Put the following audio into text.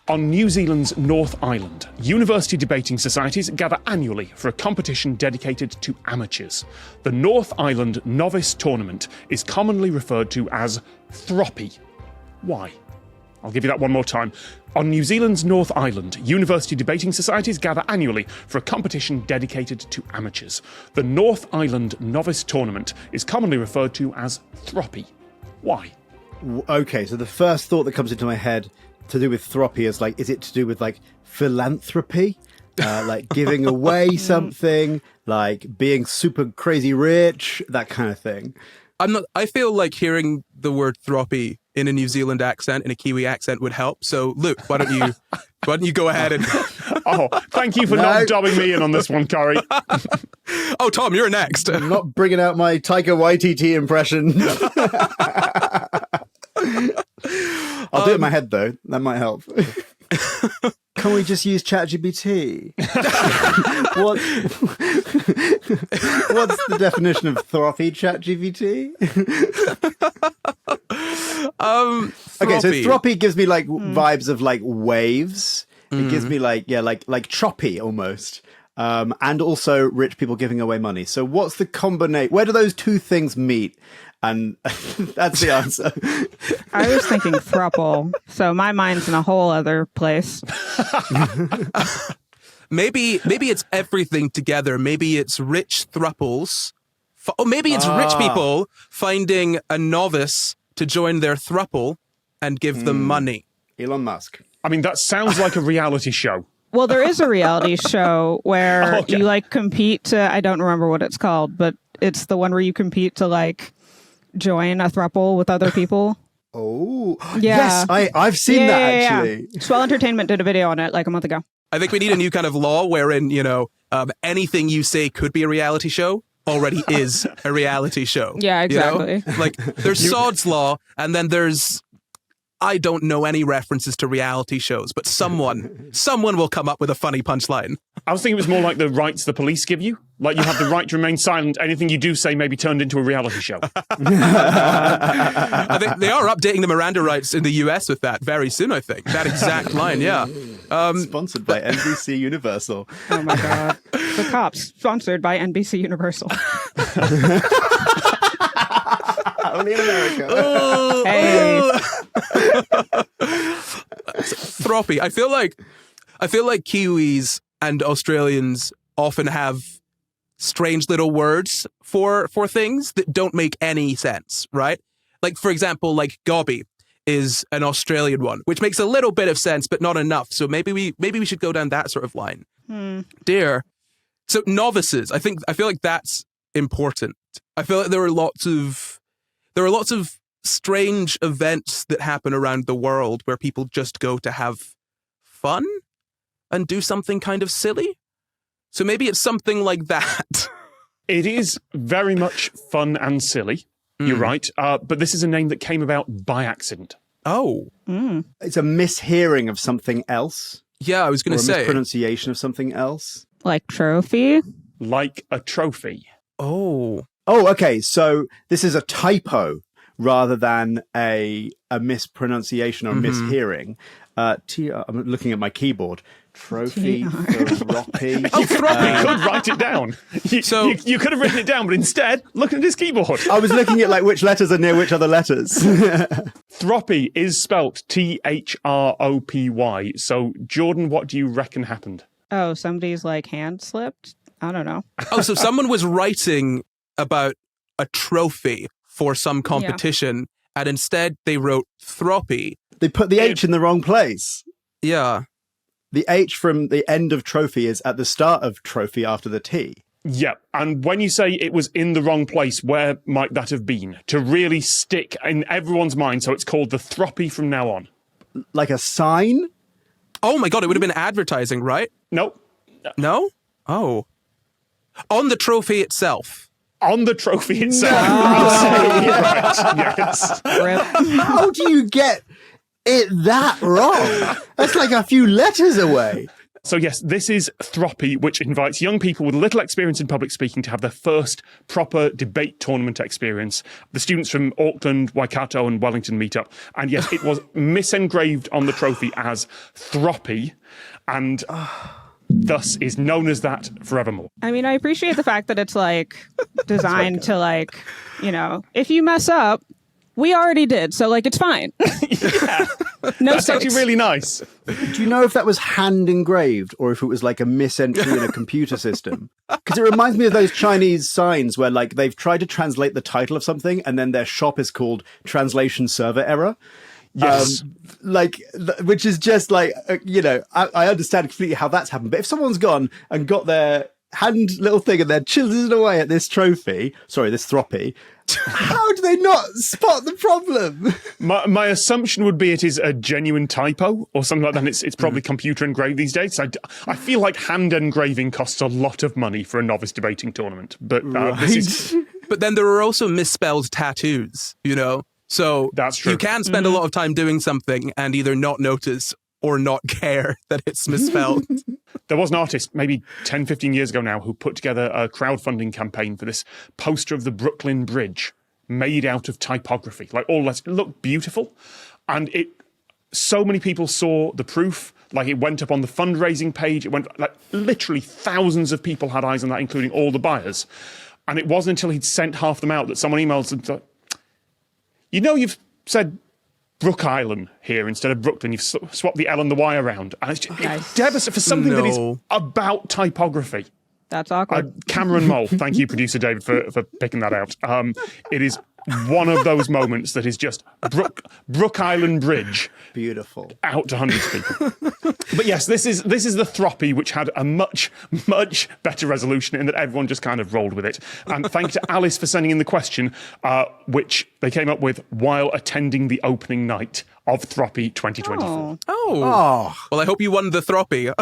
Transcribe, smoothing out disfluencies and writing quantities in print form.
On New Zealand's North Island, university debating societies gather annually for a competition dedicated to amateurs. The North Island Novice Tournament is commonly referred to as Throppy. Why? I'll give you that one more time. On New Zealand's North Island, university debating societies gather annually for a competition dedicated to amateurs. The North Island Novice Tournament is commonly referred to as Throppy. Why? Okay, so the first thought that comes into my head to do with Throppy is like, is it to do with like philanthropy? Like giving away something, like being super crazy rich, that kind of thing. I feel like hearing the word Throppy in a New Zealand accent, in a Kiwi accent would help. So Luke, why don't you go ahead and Oh, thank you for not dubbing me in on this one, Corry. Oh, Tom, you're next. I'm not bringing out my Taika Waititi impression. I'll do it in my head, though. That might help. Can we just use ChatGPT? What's the definition of Throppy, ChatGPT? Okay, so Throppy gives me like vibes of like waves. It gives me like choppy almost. And also rich people giving away money. So what's the combination? Where do those two things meet? And that's the answer. I was thinking thruple, so my mind's in a whole other place. Maybe it's everything together. Maybe it's rich thruples. Or maybe it's rich people finding a novice to join their thruple and give them money. Elon Musk. I mean, that sounds like a reality show. Well, there is a reality show where you like compete to, I don't remember what it's called, but it's the one where you compete to like join a throuple with other people. Oh, yeah. Yes, I've seen that actually. Yeah. Swell Entertainment did a video on it like a month ago. I think we need a new kind of law wherein, anything you say could be a reality show already is a reality show. Yeah, exactly. You know? Like there's Sod's Law, and then there's, I don't know any references to reality shows, but someone will come up with a funny punchline. I was thinking it was more like the rights the police give you. Like you have the right to remain silent. Anything you do say may be turned into a reality show. I think they are updating the Miranda rights in the US with that very soon, I think. That exact line, yeah. Sponsored by NBC Universal. Oh my God. The Cops, sponsored by NBC Universal. Only in America. Hey. Throppy. I feel like Kiwis and Australians often have strange little words for things that don't make any sense, right? Like, for example, like gobby is an Australian one, which makes a little bit of sense, but not enough. So maybe we should go down that sort of line. Dear. So novices, I feel like that's important. I feel like there are lots of strange events that happen around the world where people just go to have fun and do something kind of silly. So maybe it's something like that. It is very much fun and silly. You're right. But this is a name that came about by accident. Oh. It's a mishearing of something else. Yeah, I was going to say. A mispronunciation of something else. Like trophy? Like a trophy. Oh. Oh, okay. So this is a typo rather than a mispronunciation or mishearing. I'm looking at my keyboard. Trophy, Throppy. Oh, Throppy! You could write it down. You could have written it down, but instead, look at his keyboard. I was looking at like which letters are near which other letters. Throppy is spelt Thropy. So, Jordan, what do you reckon happened? Oh, somebody's like hand slipped? I don't know. Oh, so someone was writing about a trophy for some competition, and instead they wrote Throppy. They put the H in the wrong place. Yeah. The H from the end of trophy is at the start of trophy after the T. Yeah, and when you say it was in the wrong place, where might that have been? To really stick in everyone's mind, so it's called the Throppy from now on. Like a sign? Oh my God, it would have been advertising, right? Nope. No? Oh. On the trophy itself. On the trophy itself. Absolutely right. Yes. How do you get it that wrong? That's like a few letters away. So yes, this is Throppy, which invites young people with little experience in public speaking to have their first proper debate tournament experience. The students from Auckland, Waikato and Wellington meet up. And yes, it was misengraved on the trophy as Throppy, and thus is known as that forevermore. I mean, I appreciate the fact that it's like designed to like, if you mess up, we already did, so like it's fine. Yeah. No That's actually really nice. Do you know if that was hand engraved or if it was like a misentry in a computer system? Because it reminds me of those Chinese signs where like they've tried to translate the title of something and then their shop is called Translation Server Error. Yes. Which is just like, I understand completely how that's happened. But if someone's gone and got their hand little thing and they're chiseling away at this trophy, this Throppy, how do they not spot the problem? My assumption would be it is a genuine typo or something like that. And it's probably computer engraved these days. I feel like hand engraving costs a lot of money for a novice debating tournament. But But then there are also misspelled tattoos, So that's true. You can spend a lot of time doing something and either not notice or not care that it's misspelled. There was an artist maybe 10, 15 years ago now who put together a crowdfunding campaign for this poster of the Brooklyn Bridge made out of typography. Like all that. It looked beautiful. And so many people saw the proof. Like it went up on the fundraising page. It went like literally thousands of people had eyes on that, including all the buyers. And it wasn't until he'd sent half them out that someone emailed and said, you've said Brook Island here instead of Brooklyn. You've swapped the L and the Y around. And it's devastating for something that is about typography. That's awkward. Cameron Mole, thank you, producer David, for picking that out. It is one of those moments that is just Brook Island Bridge. Beautiful. Out to hundreds of people. But yes, this is the Throppy, which had a much, much better resolution in that everyone just kind of rolled with it. And thank you to Alice for sending in the question, which they came up with while attending the opening night of Throppy 2024. Oh. Well, I hope you won the Throppy.